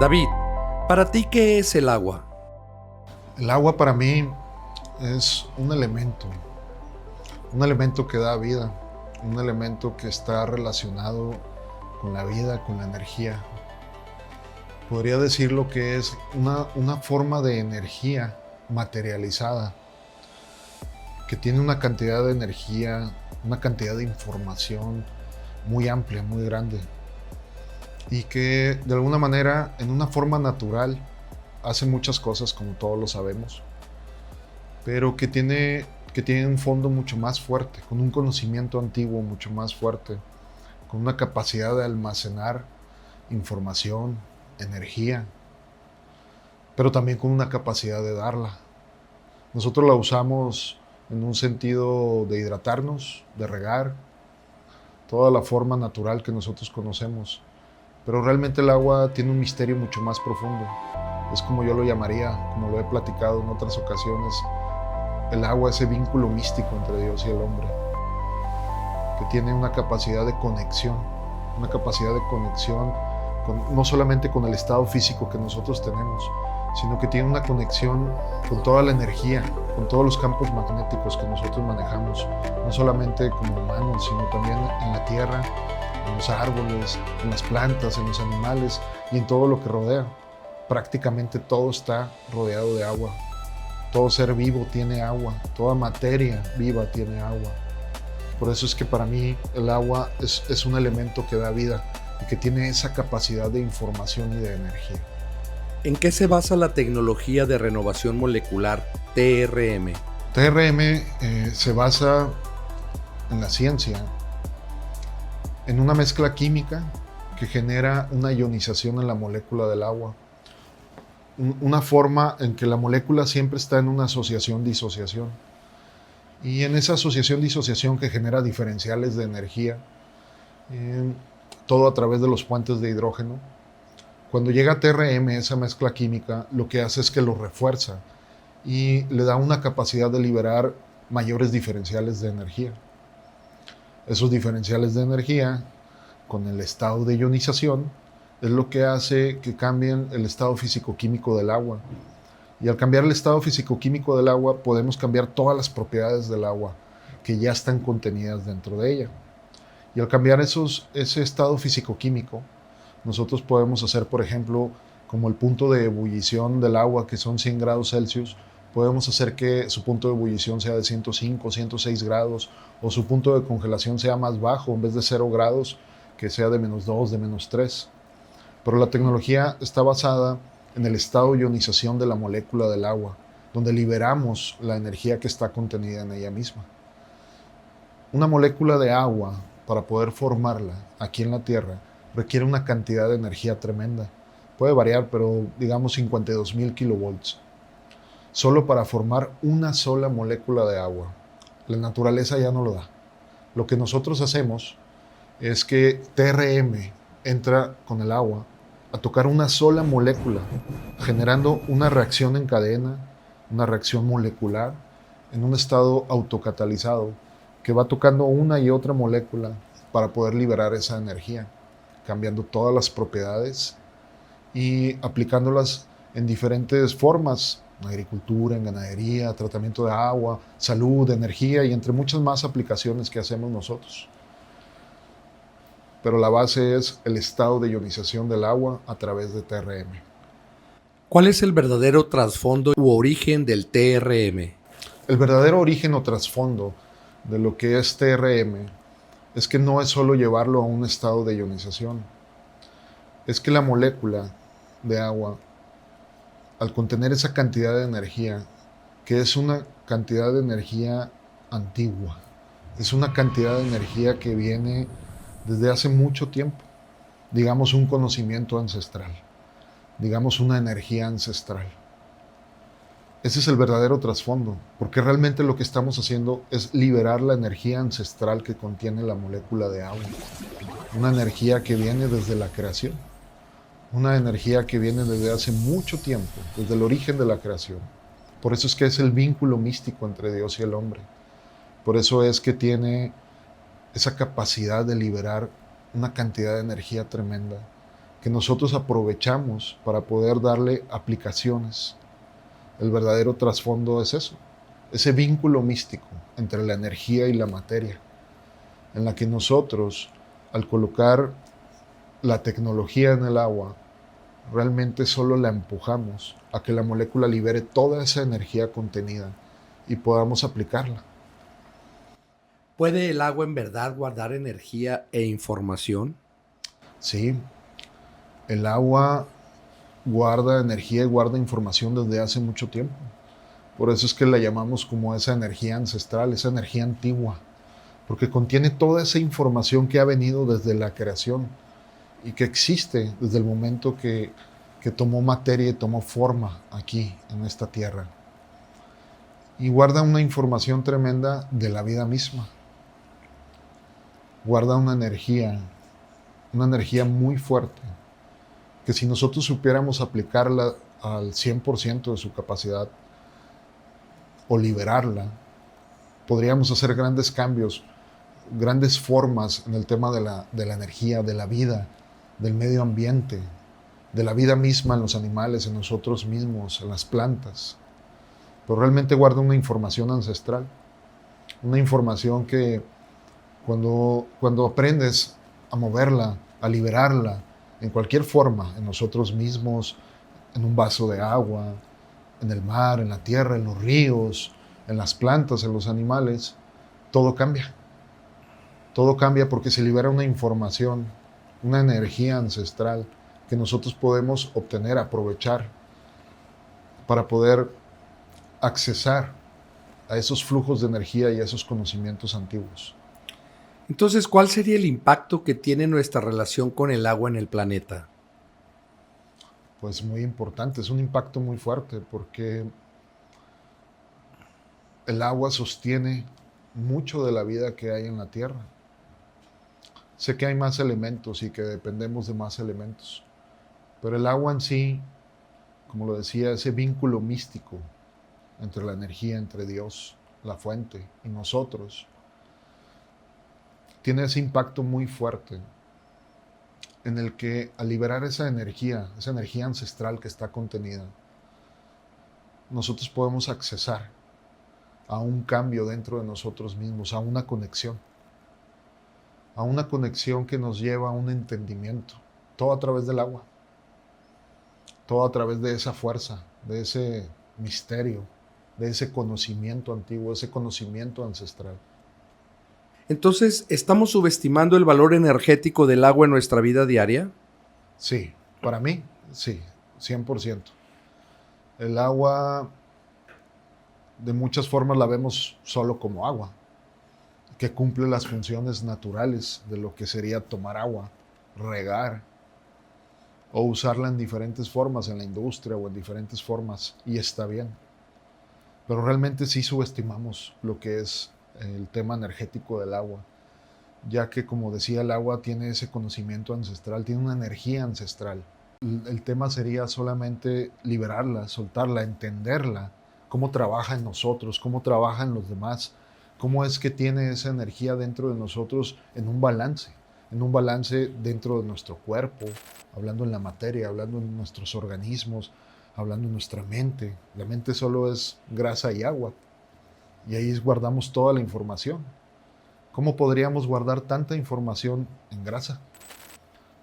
David, ¿para ti qué es el agua? El agua para mí es un elemento que da vida, un elemento que está relacionado con la vida, con la energía. Podría decirlo que es una forma de energía materializada, que tiene una cantidad de energía, una cantidad de información muy amplia, muy grande, y que de alguna manera, en una forma natural, hace muchas cosas como todos lo sabemos, pero que tiene un fondo mucho más fuerte, con un conocimiento antiguo mucho más fuerte, con una capacidad de almacenar información, energía, pero también con una capacidad de darla. Nosotros la usamos en un sentido de hidratarnos, de regar, toda la forma natural que nosotros conocemos, pero realmente el agua tiene un misterio mucho más profundo. Es como yo lo llamaría, como lo he platicado en otras ocasiones, el agua, ese vínculo místico entre Dios y el hombre, que tiene una capacidad de conexión no solamente con el estado físico que nosotros tenemos, sino que tiene una conexión con toda la energía, con todos los campos magnéticos que nosotros manejamos, no solamente como humanos, sino también en la tierra, en los árboles, en las plantas, en los animales y en todo lo que rodea. Prácticamente todo está rodeado de agua. Todo ser vivo tiene agua, toda materia viva tiene agua. Por eso es que para mí el agua es un elemento que da vida y que tiene esa capacidad de información y de energía. ¿En qué se basa la tecnología de renovación molecular TRM? TRM se basa en la ciencia, en una mezcla química que genera una ionización en la molécula del agua. Una forma en que la molécula siempre está en una asociación-disociación. Y en esa asociación-disociación que genera diferenciales de energía, todo a través de los puentes de hidrógeno. Cuando llega a TRM, esa mezcla química, lo que hace es que lo refuerza y le da una capacidad de liberar mayores diferenciales de energía. Esos diferenciales de energía, con el estado de ionización, es lo que hace que cambien el estado físico-químico del agua. Y al cambiar el estado físico-químico del agua, podemos cambiar todas las propiedades del agua que ya están contenidas dentro de ella. Y al cambiar ese estado físico-químico, nosotros podemos hacer, por ejemplo, como el punto de ebullición del agua, que son 100 grados Celsius, podemos hacer que su punto de ebullición sea de 105, 106 grados, o su punto de congelación sea más bajo, en vez de 0 grados, que sea de -2, de -3. Pero la tecnología está basada en el estado de ionización de la molécula del agua, donde liberamos la energía que está contenida en ella misma. Una molécula de agua, para poder formarla aquí en la Tierra, requiere una cantidad de energía tremenda. Puede variar, pero digamos 52,000 kilovolts. Solo para formar una sola molécula de agua. La naturaleza ya no lo da. Lo que nosotros hacemos es que TRM entra con el agua a tocar una sola molécula, generando una reacción en cadena, una reacción molecular, en un estado autocatalizado, que va tocando una y otra molécula para poder liberar esa energía, cambiando todas las propiedades y aplicándolas en diferentes formas, en agricultura, en ganadería, tratamiento de agua, salud, energía y entre muchas más aplicaciones que hacemos nosotros. Pero la base es el estado de ionización del agua a través de TRM. ¿Cuál es el verdadero trasfondo u origen del TRM? El verdadero origen o trasfondo de lo que es TRM es que no es solo llevarlo a un estado de ionización. Es que la molécula de agua, al contener esa cantidad de energía, que es una cantidad de energía antigua, es una cantidad de energía que viene desde hace mucho tiempo, digamos un conocimiento ancestral, digamos una energía ancestral. Ese es el verdadero trasfondo, porque realmente lo que estamos haciendo es liberar la energía ancestral que contiene la molécula de agua, una energía que viene desde la creación, una energía que viene desde hace mucho tiempo, desde el origen de la creación. Por eso es que es el vínculo místico entre Dios y el hombre. Por eso es que tiene esa capacidad de liberar una cantidad de energía tremenda que nosotros aprovechamos para poder darle aplicaciones. El verdadero trasfondo es eso, ese vínculo místico entre la energía y la materia, en la que nosotros, al colocar la tecnología en el agua, realmente solo la empujamos a que la molécula libere toda esa energía contenida y podamos aplicarla. ¿Puede el agua en verdad guardar energía e información? Sí, el agua guarda energía y guarda información desde hace mucho tiempo. Por eso es que la llamamos como esa energía ancestral, esa energía antigua, porque contiene toda esa información que ha venido desde la creación y que existe desde el momento que tomó materia y tomó forma aquí en esta tierra. Y guarda una información tremenda de la vida misma. Guarda una energía muy fuerte, que si nosotros supiéramos aplicarla al 100% de su capacidad o liberarla, podríamos hacer grandes cambios, grandes formas en el tema de la energía, de la vida, del medio ambiente, de la vida misma en los animales, en nosotros mismos, en las plantas. Pero realmente guarda una información ancestral, una información que cuando aprendes a moverla, a liberarla, en cualquier forma, en nosotros mismos, en un vaso de agua, en el mar, en la tierra, en los ríos, en las plantas, en los animales, todo cambia. Todo cambia porque se libera una información, una energía ancestral que nosotros podemos obtener, aprovechar para poder accesar a esos flujos de energía y a esos conocimientos antiguos. Entonces, ¿cuál sería el impacto que tiene nuestra relación con el agua en el planeta? Pues muy importante, es un impacto muy fuerte porque el agua sostiene mucho de la vida que hay en la Tierra. Sé que hay más elementos y que dependemos de más elementos, pero el agua en sí, como lo decía, ese vínculo místico entre la energía, entre Dios, la fuente y nosotros, tiene ese impacto muy fuerte en el que al liberar esa energía ancestral que está contenida, nosotros podemos accesar a un cambio dentro de nosotros mismos, a una conexión que nos lleva a un entendimiento, todo a través del agua, todo a través de esa fuerza, de ese misterio, de ese conocimiento antiguo, ese conocimiento ancestral. Entonces, ¿estamos subestimando el valor energético del agua en nuestra vida diaria? Sí, para mí, sí, 100%. El agua, de muchas formas la vemos solo como agua, que cumple las funciones naturales de lo que sería tomar agua, regar o usarla en diferentes formas en la industria o en diferentes formas, y está bien. Pero realmente sí subestimamos lo que es el tema energético del agua, ya que, como decía, el agua tiene ese conocimiento ancestral, tiene una energía ancestral. El tema sería solamente liberarla, soltarla, entenderla, cómo trabaja en nosotros, cómo trabaja en los demás, cómo es que tiene esa energía dentro de nosotros en un balance dentro de nuestro cuerpo, hablando en la materia, hablando en nuestros organismos, hablando en nuestra mente. La mente solo es grasa y agua, y ahí guardamos toda la información. ¿Cómo podríamos guardar tanta información en grasa?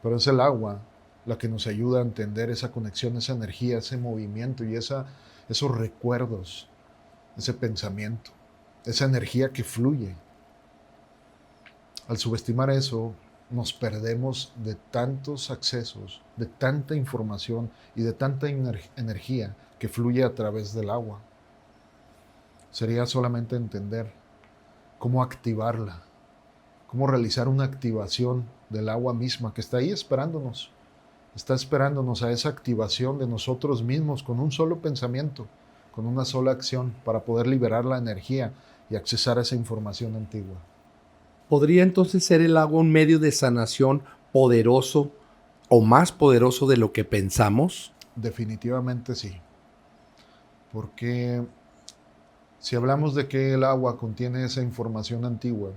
Pero es el agua la que nos ayuda a entender esa conexión, esa energía, ese movimiento y esos recuerdos, ese pensamiento, esa energía que fluye. Al subestimar eso, nos perdemos de tantos accesos, de tanta información y de tanta energía que fluye a través del agua. Sería solamente entender cómo activarla, cómo realizar una activación del agua misma que está ahí esperándonos. Está esperándonos a esa activación de nosotros mismos con un solo pensamiento, con una sola acción para poder liberar la energía y accesar a esa información antigua. ¿Podría entonces ser el agua un medio de sanación poderoso o más poderoso de lo que pensamos? Definitivamente sí, porque si hablamos de que el agua contiene esa información antigua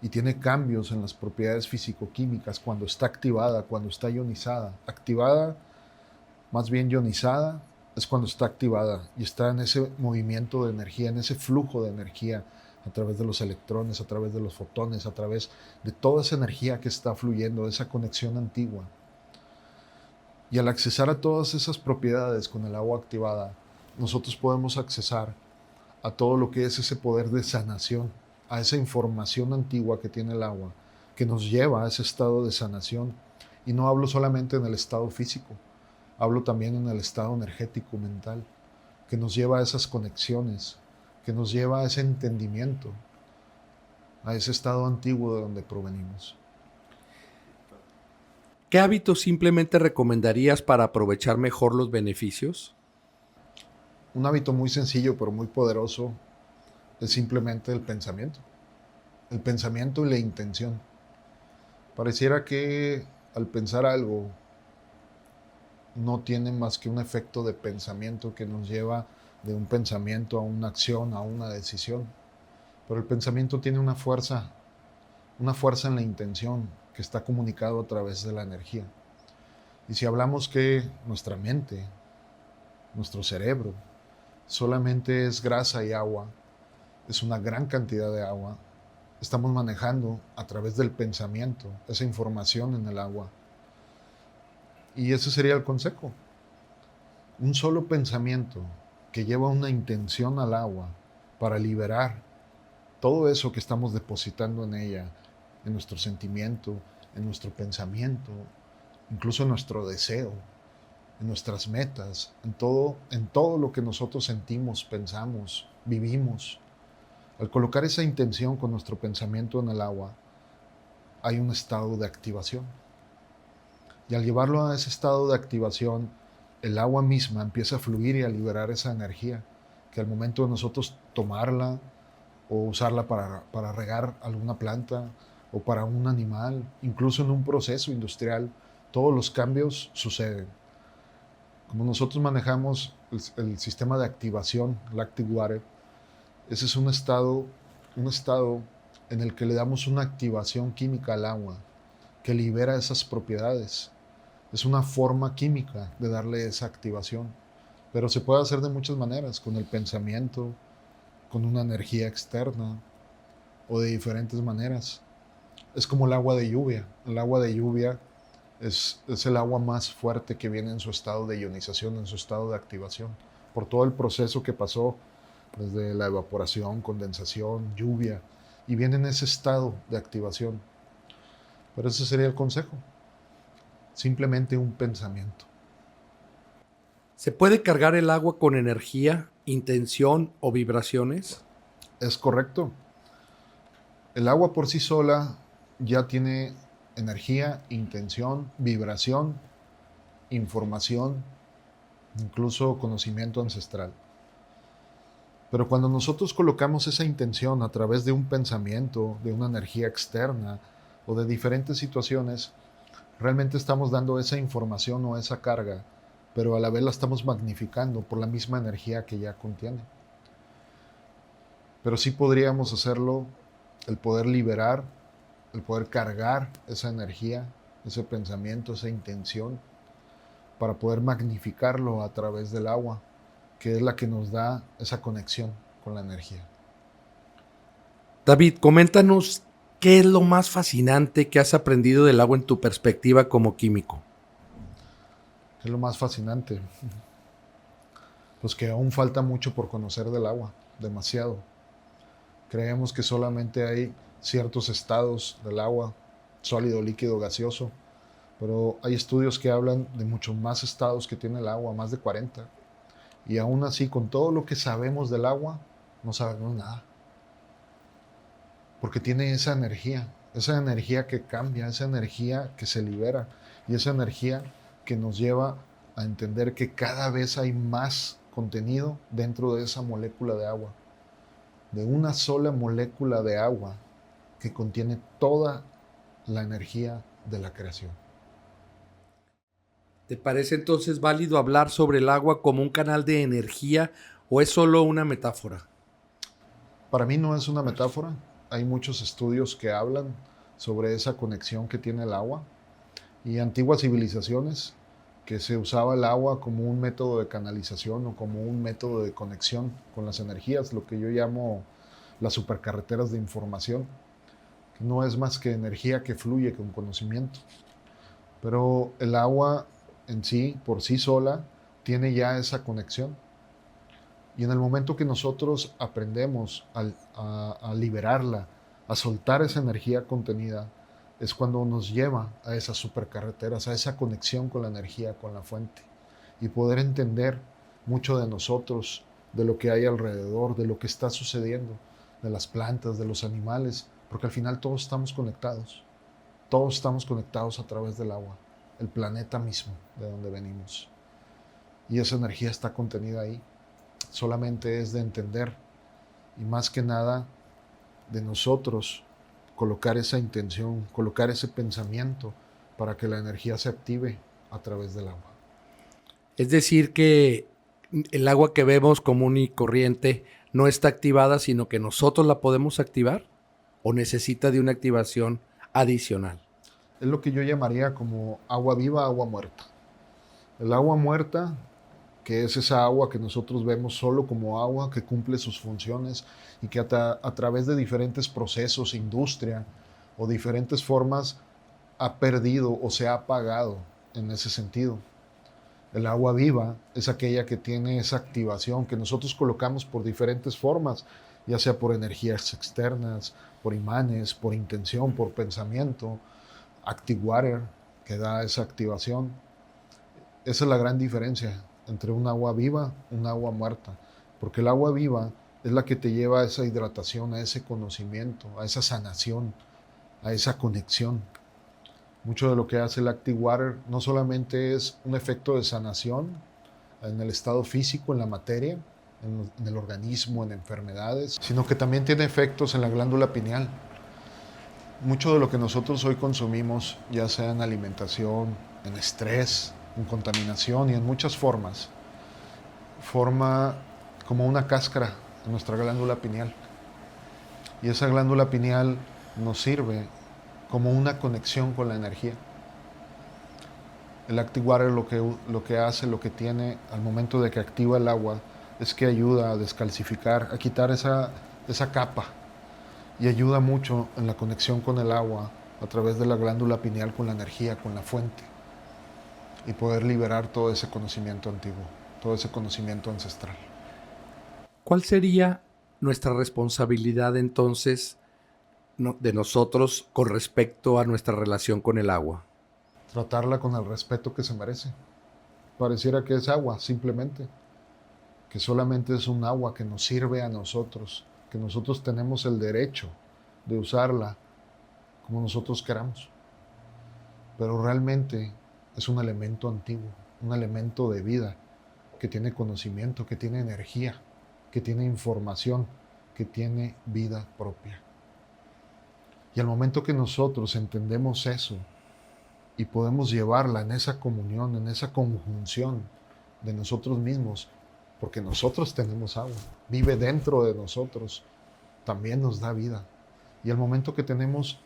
y tiene cambios en las propiedades físico-químicas cuando está activada, cuando está ionizada. Activada, más bien ionizada, es cuando está activada y está en ese movimiento de energía, en ese flujo de energía a través de los electrones, a través de los fotones, a través de toda esa energía que está fluyendo, de esa conexión antigua. Y al accesar a todas esas propiedades con el agua activada, nosotros podemos accesar a todo lo que es ese poder de sanación, a esa información antigua que tiene el agua, que nos lleva a ese estado de sanación. Y no hablo solamente en el estado físico, hablo también en el estado energético, mental, que nos lleva a esas conexiones, que nos lleva a ese entendimiento, a ese estado antiguo de donde provenimos. ¿Qué hábitos simplemente recomendarías para aprovechar mejor los beneficios? Un hábito muy sencillo pero muy poderoso es simplemente el pensamiento. El pensamiento y la intención. Pareciera que al pensar algo no tiene más que un efecto de pensamiento que nos lleva de un pensamiento a una acción, a una decisión. Pero el pensamiento tiene una fuerza en la intención que está comunicado a través de la energía. Y si hablamos que nuestra mente, nuestro cerebro, solamente es grasa y agua, es una gran cantidad de agua, estamos manejando a través del pensamiento esa información en el agua. Y ese sería el consejo. Un solo pensamiento que lleva una intención al agua para liberar todo eso que estamos depositando en ella, en nuestro sentimiento, en nuestro pensamiento, incluso en nuestro deseo, en nuestras metas, en todo lo que nosotros sentimos, pensamos, vivimos. Al colocar esa intención con nuestro pensamiento en el agua, hay un estado de activación. Y al llevarlo a ese estado de activación, el agua misma empieza a fluir y a liberar esa energía, que al momento de nosotros tomarla o usarla para regar alguna planta o para un animal, incluso en un proceso industrial, todos los cambios suceden. Como nosotros manejamos el sistema de activación, Lactic Water, ese es un estado en el que le damos una activación química al agua que libera esas propiedades. Es una forma química de darle esa activación, pero se puede hacer de muchas maneras, con el pensamiento, con una energía externa o de diferentes maneras. Es como el agua de lluvia. El agua de lluvia es el agua más fuerte que viene en su estado de ionización, en su estado de activación, por todo el proceso que pasó desde la evaporación, condensación, lluvia, y viene en ese estado de activación. Pero ese sería el consejo. Simplemente un pensamiento. ¿Se puede cargar el agua con energía, intención o vibraciones? Es correcto. El agua por sí sola ya tiene energía, intención, vibración, información, incluso conocimiento ancestral. Pero cuando nosotros colocamos esa intención a través de un pensamiento, de una energía externa o de diferentes situaciones, realmente estamos dando esa información o esa carga, pero a la vez la estamos magnificando por la misma energía que ya contiene. Pero sí podríamos hacerlo, el poder liberar, el poder cargar esa energía, ese pensamiento, esa intención, para poder magnificarlo a través del agua, que es la que nos da esa conexión con la energía. David, coméntanos qué es lo más fascinante que has aprendido del agua en tu perspectiva como químico. Es lo más fascinante. Pues que aún falta mucho por conocer del agua, demasiado. Creemos que solamente hay ciertos estados del agua, sólido, líquido, gaseoso, pero hay estudios que hablan de muchos más estados que tiene el agua, más de 40. Y aún así, con todo lo que sabemos del agua, no sabemos nada. Porque tiene esa energía que cambia, esa energía que se libera y esa energía que nos lleva a entender que cada vez hay más contenido dentro de esa molécula de agua, de una sola molécula de agua que contiene toda la energía de la creación. ¿Te parece entonces válido hablar sobre el agua como un canal de energía o es solo una metáfora? Para mí no es una metáfora, hay muchos estudios que hablan sobre esa conexión que tiene el agua, y antiguas civilizaciones que se usaba el agua como un método de canalización o como un método de conexión con las energías, lo que yo llamo las supercarreteras de información, que no es más que energía que fluye con conocimiento. Pero el agua en sí, por sí sola, tiene ya esa conexión. Y en el momento que nosotros aprendemos a liberarla, a soltar esa energía contenida, es cuando nos lleva a esas supercarreteras, a esa conexión con la energía, con la fuente. Y poder entender mucho de nosotros, de lo que hay alrededor, de lo que está sucediendo, de las plantas, de los animales, porque al final todos estamos conectados. Todos estamos conectados a través del agua, el planeta mismo de donde venimos. Y esa energía está contenida ahí. Solamente es de entender, y más que nada de nosotros colocar esa intención, colocar ese pensamiento para que la energía se active a través del agua. Es decir, que el agua que vemos común y corriente no está activada, sino que nosotros la podemos activar, o necesita de una activación adicional. Es lo que yo llamaría como agua viva, agua muerta. El agua muerta, que es esa agua que nosotros vemos solo como agua, que cumple sus funciones y que a través de diferentes procesos, industria o diferentes formas ha perdido o se ha apagado en ese sentido. El agua viva es aquella que tiene esa activación que nosotros colocamos por diferentes formas, ya sea por energías externas, por imanes, por intención, por pensamiento. Active Water, que da esa activación. Esa es la gran diferencia entre un agua viva y un agua muerta, porque el agua viva es la que te lleva a esa hidratación, a ese conocimiento, a esa sanación, a esa conexión. Mucho de lo que hace el Active Water no solamente es un efecto de sanación en el estado físico, en la materia, en el organismo, en enfermedades, sino que también tiene efectos en la glándula pineal. Mucho de lo que nosotros hoy consumimos, ya sea en alimentación, en estrés, en contaminación y en muchas formas, forma como una cáscara en nuestra glándula pineal. Y esa glándula pineal nos sirve como una conexión con la energía. El Active Water lo que hace, lo que tiene al momento de que activa el agua, es que ayuda a descalcificar, a quitar esa capa, y ayuda mucho en la conexión con el agua a través de la glándula pineal con la energía, con la fuente, y poder liberar todo ese conocimiento antiguo, todo ese conocimiento ancestral. ¿Cuál sería nuestra responsabilidad entonces de nosotros con respecto a nuestra relación con el agua? Tratarla con el respeto que se merece. Pareciera que es agua, simplemente, que solamente es un agua que nos sirve a nosotros, que nosotros tenemos el derecho de usarla como nosotros queramos. Pero realmente es un elemento antiguo, un elemento de vida, que tiene conocimiento, que tiene energía, que tiene información, que tiene vida propia. Y al momento que nosotros entendemos eso y podemos llevarla en esa comunión, en esa conjunción de nosotros mismos, porque nosotros tenemos agua, vive dentro de nosotros, también nos da vida. Y al momento que tenemos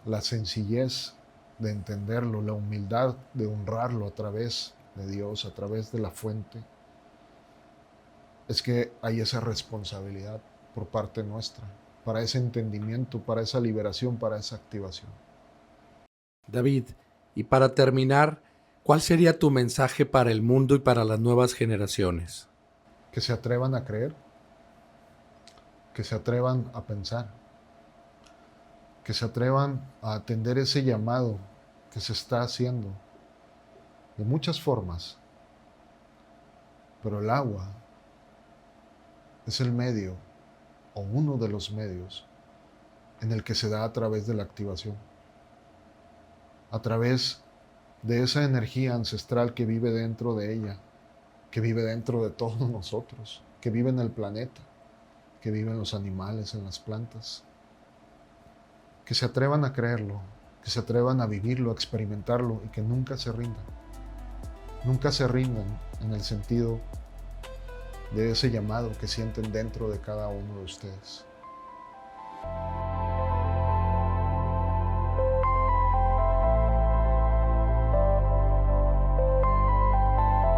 la sencillez de entenderlo, la humildad de honrarlo a través de Dios, a través de la fuente, es que hay esa responsabilidad por parte nuestra, para ese entendimiento, para esa liberación, para esa activación. David, y para terminar, ¿cuál sería tu mensaje para el mundo y para las nuevas generaciones? Que se atrevan a creer, que se atrevan a pensar, que se atrevan a atender ese llamado que se está haciendo de muchas formas. Pero el agua es el medio o uno de los medios en el que se da a través de la activación, a través de esa energía ancestral que vive dentro de ella, que vive dentro de todos nosotros, que vive en el planeta, que vive en los animales, en las plantas. Que se atrevan a creerlo, que se atrevan a vivirlo, a experimentarlo, y que nunca se rindan. Nunca se rindan en el sentido de ese llamado que sienten dentro de cada uno de ustedes.